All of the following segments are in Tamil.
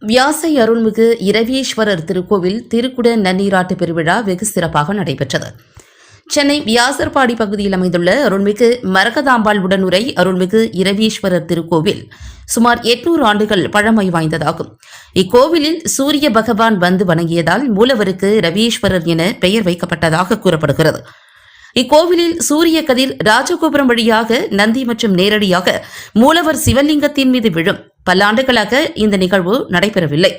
வியாசை அருள்மிகு இரவீஸ்வரர் திருக்கோவில் திருக்குட நன்னீராட்டு பெருவிழா வெகு சிறப்பாக நடைபெற்றது. சென்னை வியாசர்பாடி பகுதியில் அமைந்துள்ள அருள்மிகு மரகதாம்பாள் உடனுரை அருள்மிகு இரவீஸ்வரர் திருக்கோவில் சுமார் 800 ஆண்டுகள் பழமை வாய்ந்ததாகும். இக்கோவிலில் சூரிய பகவான் வந்து வணங்கியதால் மூலவருக்கு ரவீஸ்வரர் என பெயர் வைக்கப்பட்டதாக கூறப்படுகிறது. இக்கோவிலில் சூரிய கதிர் ராஜகோபுரம் வழியாக நந்தி மற்றும் நேரடியாக மூலவர் சிவலிங்கத்தின் மீது விழும். பல ஆண்டுகளாக இந்த நிகழ்வு நடைபெறவில்லை.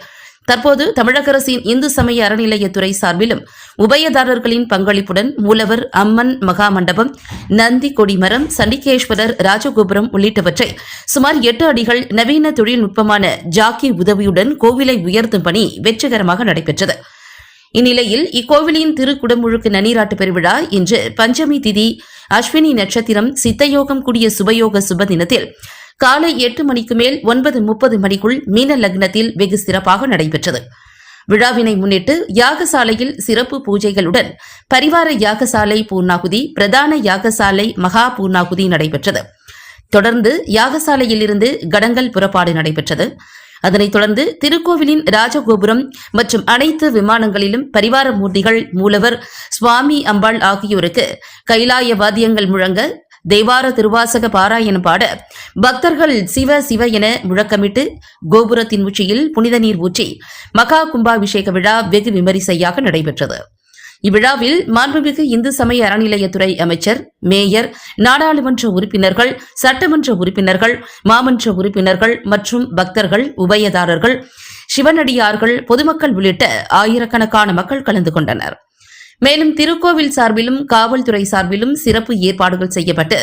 தற்போது தமிழக அரசின் இந்து சமய அறநிலையத்துறை சார்பிலும் உபயதாரர்களின் பங்களிப்புடன் மூலவர், அம்மன் மகா மண்டபம், நந்தி கொடிமரம், சண்டிகேஸ்வரர் ராஜகோபுரம் உள்ளிட்டவற்றை சுமார் 8 அடிகள் நவீன தொழில்நுட்பமான ஜாக்கி உதவியுடன் கோவிலை உயர்த்தும் பணி வெற்றிகரமாக நடைபெற்றது. இந்நிலையில் இக்கோவிலின் திருக்குடமுழுக்கு நன்னீராட்டு பெருவிழா இன்று பஞ்சமி திதி, அஸ்வினி நட்சத்திரம், சித்தயோகம் கூடிய சுபயோக சுப தினத்தில் காலை 8 மணிக்கு மேல் 9:30 மணிக்குள் மீன லக்னத்தில் வெகு சிறப்பாக நடைபெற்றது. விழாவினை முன்னிட்டு யாகசாலையில் சிறப்பு பூஜைகளுடன் பரிவார யாகசாலை பூர்ணாகுதி, பிரதான யாகசாலை மகா பூர்ணாகுதி நடைபெற்றது. தொடர்ந்து யாகசாலையில் இருந்து கடங்கள் புறப்பாடு நடைபெற்றது. அதனைத் தொடர்ந்து திருக்கோவிலின் ராஜகோபுரம் மற்றும் அனைத்து விமானங்களிலும் பரிவார மூர்த்திகள், மூலவர், சுவாமி, அம்பாள் ஆகியோருக்கு கைலாய வாத்தியங்கள் முழங்க, தேவார திருவாசக பாராயணம் பாட, பக்தர்கள் சிவ சிவ என முழக்கமிட்டு கோபுரத்தின் உச்சியில் புனித நீர் ஊற்றி மகா கும்பாபிஷேக விழா வெகு விமரிசையாக நடைபெற்றது. இவ்விழாவில் மாண்புமிகு இந்து சமய அறநிலையத்துறை அமைச்சர், மேயர், நாடாளுமன்ற உறுப்பினர்கள், சட்டமன்ற உறுப்பினர்கள், மாமன்ற உறுப்பினர்கள் மற்றும் பக்தர்கள், உபயதாரர்கள், சிவனடியார்கள், பொதுமக்கள் உள்ளிட்ட ஆயிரக்கணக்கான மக்கள் கலந்து கொண்டனர். மேலும் திருக்கோவில் சார்பிலும் காவல்துறை சார்பிலும் சிறப்பு ஏற்பாடுகள் செய்யப்பட்டு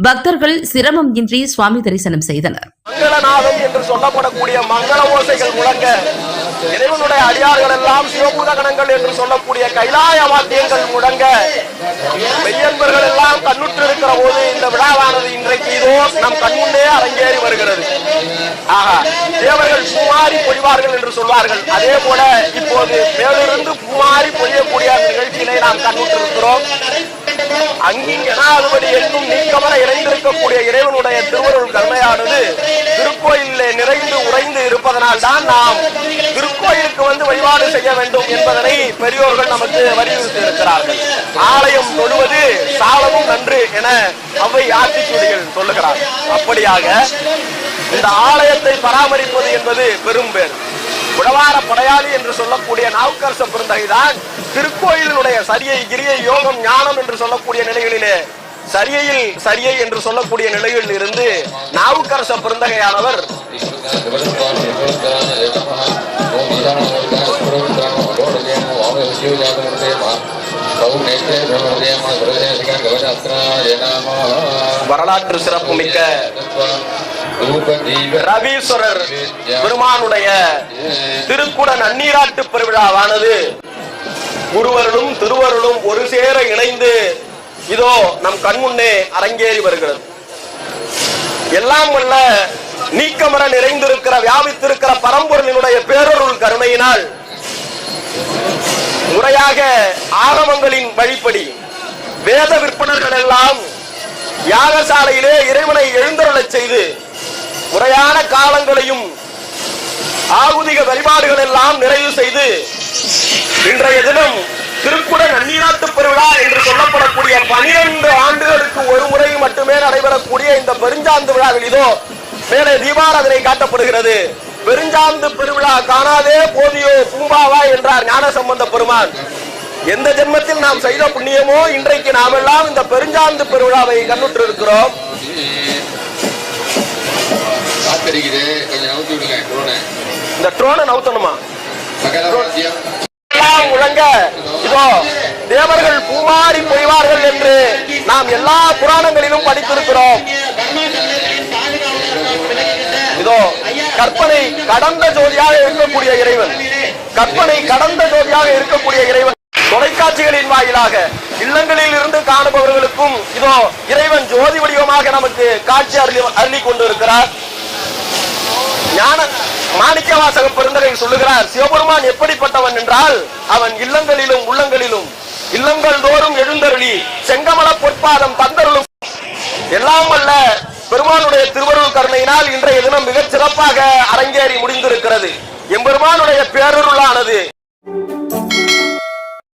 பக்தர்கள் சிரமம் இன்றி சுவாமி தரிசனம் செய்தனர். மங்களநாதம் என்று சொல்லப்படக்கூடிய மங்கள ஓசைகள் முழங்க, இறைவனுடைய அடியார்கள் எல்லாம் சிவபூத கணங்கள் என்று சொல்லக்கூடிய கைலாய வாத்தியங்கள் முழங்க, மெய்யன்பர்கள் எல்லாம் கண்ணுற்று இருக்கிற போது இந்த விழாவானது இன்றைக்கு இதோ நம் கண்முன்னே அரங்கேறி வருகிறது. தேவர்கள் பூமாரி பொழிவார்கள் என்று சொல்வார்கள். அதே போல இப்போது மேலிருந்து பூமாரி பொழியக்கூடிய நிகழ்ச்சியிலே நாம் கண்ணுற்று இருக்கிறோம். அங்கிங்கனாதுபடி எங்கும் நீக்கமர இணைந்திருக்கக்கூடிய இறைவனுடைய திருவருள் கருணையானது திருக்கோயிலே நிறைந்து உறைந்து இருப்பதனால் தான் நாம் திருக்கோயிலுக்கு வந்து வழிபாடு செய்ய வேண்டும் என்பதனை பெரியோர்கள் நமக்கு வலியுறுத்தி இருக்கிறார்கள். ஆலயம் தொழுவது சாலமும் நன்று என அவை ஆட்சிச்சுடிகள் சொல்லுகிறார். அப்படியாக இந்த ஆலயத்தை பராமரிப்பது என்பது பெரும் பேர். உழவார படையாளி என்று சொல்லக்கூடிய நாவுக்கரச பெருந்தகைதான் திருக்கோயிலுடைய சரியை, கிரியை, யோகம், ஞானம் என்று சொல்லக்கூடிய நிலைகளிலே சரியை என்று சொல்லக்கூடிய நிலையில் இருந்து நாவுக்கரச பெருந்தகையானவர் வரலாற்று சிறப்புமிக்க ரவீஸ்வரர் பெருமானுடைய திருக்குட நன்னீராட்டு பெருவிழாவானது குருவருளும் திருவருளும் ஒரு சேர இணைந்து இதோ நம் கண்முன்னே அரங்கேறி வருகிறது. எல்லாம் வல்ல நீக்கமர நிறைந்திருக்கிற வியாபித்திருக்கிற பரம்பொருளினுடைய பேரருள் கருணையினால் முறையாக ஆகமங்களின் வழிப்படி வேத விற்பனர்கள் எல்லாம் யாகசாலையிலே இறைவனை எழுந்தருளச் செய்து முறையான காலங்களையும் ஆகுதிக வழிபாடுகள் எல்லாம் நிறைவு செய்து இன்றைய தினம் திருக்குட நன்னீராட்டு பெருவிழா என்று சொல்லப்படக்கூடிய 12 ஆண்டுகளுக்கு ஒரு முறை மட்டுமே நடைபெறக்கூடிய இந்த பெருஞ்சாந்து விழாவில் இதோ மேலே தீபாராதனை காட்டப்படுகிறது. பெருஞ்சாந்து பெருவிழா காணாதே போதியோ பூம்பாவா என்றார் ஞானசம்பந்த பெருமான். எந்த ஜென்மத்தில் நாம் செய்த புண்ணியமோ இன்றைக்கு நாம் எல்லாம் இந்த பெருஞ்சாந்து பெருவிழாவை கண்ணுற்று இருக்கிறோம். இந்த ட்ரோனை நவுத்தணுமா? முழங்க இதோ தேவர்கள் பூமாரி பொய்வார்கள் என்று நாம் எல்லா புராணங்களிலும் படித்திருக்கிறோம். இதோ கற்பனை கடந்த ஜோதியாக இருக்கக்கூடிய இறைவன், கற்பனை கடந்த ஜோதியாக இருக்கக்கூடிய இறைவன் தொலைக்காட்சிகளின் வாயிலாக இல்லங்களில் இருந்து காணுபவர்களுக்கும் இதோ இறைவன் ஜோதி வடிவமாக நமக்கு காட்சி அருளி கொண்டு இருக்கிறார். ஞான மாணிக்கவாசக பெருந்தகை சொல்லுகிறார், சிவபெருமான் எப்படிப்பட்டவன் என்றால் அவன் இல்லங்களிலும் உள்ளங்களிலும் இல்லங்கள் தோறும் எழுந்தருளி செங்கமல பொற்பாதம் தந்தருளும். எல்லாம் வல்ல பெருமானுடைய திருவருள் கருணையினால் இன்றைய தினம் மிகச் சிறப்பாக அரங்கேறி முடிந்திருக்கிறது. எம்பெருமானுடைய பேரருளானது